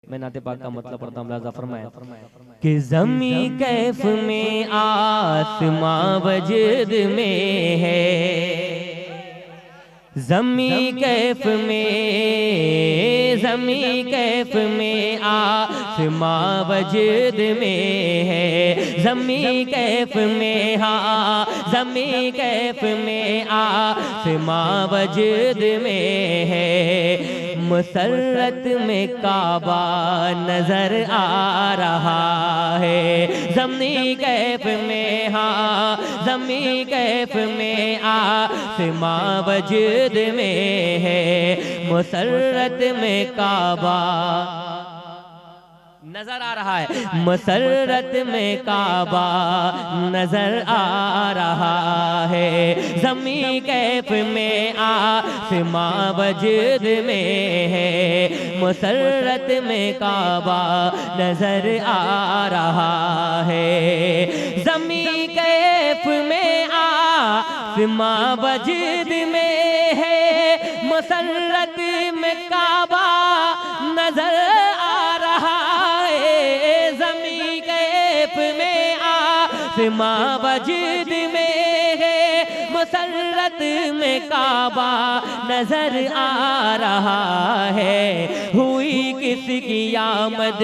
मैं नाते पाक का मतलब पढ़ता हूँ। मुलाज़ा फरमाया कि ज़मी कैफ में आसमां वजद में है, ज़मी कैफ में आसमां वजद में है, ज़मी कैफ में ज़मी कैफ में आसमां वजद में है, मुसर्रत में काबा नजर आ रहा है। ज़मी कैफ में ज़मी कैफ में आसमां वजद में है, मुसर्रत में काबा नजर आ रहा है, मुसर्रत में काबा नजर आ रहा है। ज़मी कैफ में आसमां वजद में है, मुसर्रत में काबा नजर आ रहा है। ज़मी कैफ में आसमां वजद में है, मुसर्रत में काबा नजर आ रहा है। ज़मी कैफ में आसमां वजद में है, मुसर्रत में काबा नजर आ रहा है। हुई किसकी आमद,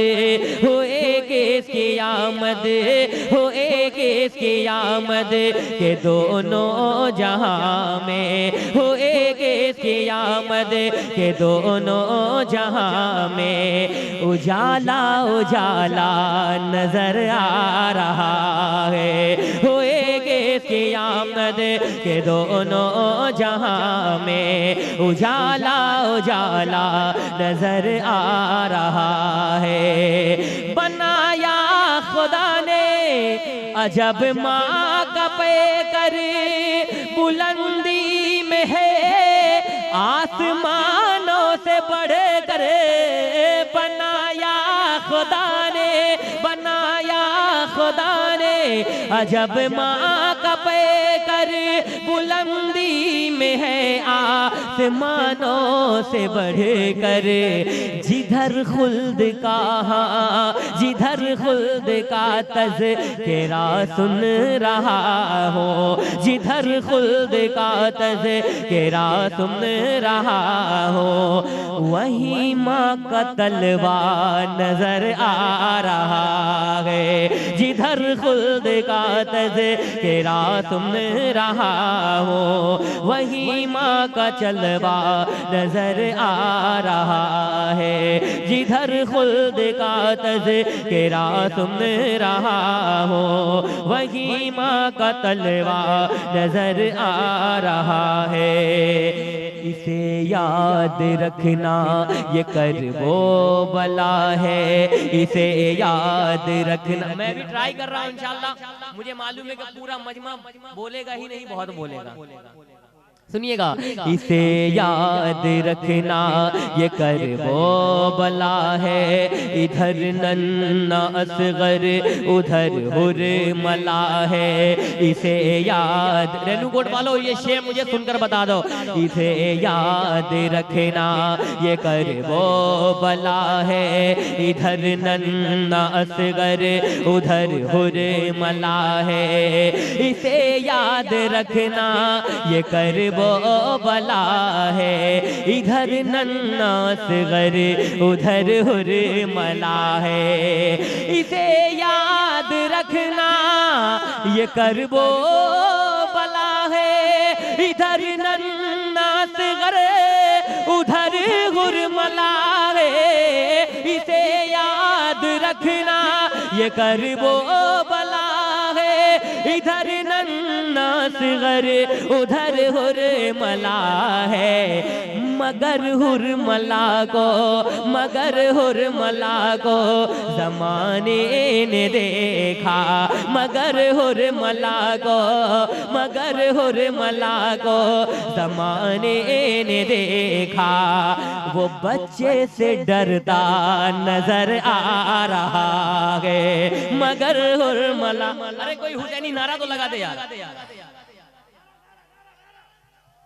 हुए किसकी आमद, हुए किसकी आमद के दोनों जहां में, हुए किसकी आमद के दोनों जहां में, उजाला उजाला नजर आ रहा है। हुए किसकी आमद के दोनों जहां में, उजाला उजाला नजर आ रहा है। बनाया खुदा ने अजब माँ का पैकर, बुलंदी में है आसमानों से बढ़ कर। बनाया खुदा ने, बनाया खुदा ने अजब माँ का पैकर, बुलंदी में है आसमानों से बढ़ कर। जिधर खुल्द का जिधर खुल्द का तज़किरा सुन रहा हो, जिधर खुल्द का तज़किरा सुन रहा हो, वही माँ का तलवा नजर आ रहा है। जिधर खुल्द का तज़किरा सुन रहा हो, वही माँ का चलवा नजर आ रहा है। जिधर खुल्द का तज़किरा सुन रहा हो, वही माँ का तलवा नजर आ रहा है। इसे याद रखना ये करबो बला है, इसे याद रखना। मैं भी ट्राई कर रहा हूँ इंशाल्लाह। मुझे मालूम है कि पूरा मजमा बोलेगा ही नहीं, बहुत बोलेगा। सुनिएगा, इसे याद रखना ये करबो बला है, इधर नन्ना असगर उधर हुरमला है। इसे याद, रेणुकोट वालों ये शेर मुझे सुनकर बता दो। इसे याद रखना ये करबो बला है, इधर नन्ना असगर उधर हुरमला है। इसे याद रखना ये करबो बला है, इधर नन्ना असगर उधर हुरमला है। इसे याद रखना ये करबो बला है, इधर नन्ना असगर उधर हुरमला है। इसे याद रखना ये करबो बला है, इधर नन्ना असगर उधर हुरमला है। मगर हुरमला को, मगर हुरमला को ज़माने ने देखा, मगर हुरमला को, मगर हुरमला को ज़माने ने देखा। वो बच्चे से डरता नजर आ रहा है, मगर हुरमला। अरे कोई हुसैनी नारा तो लगा दे यार।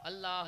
अल्लाह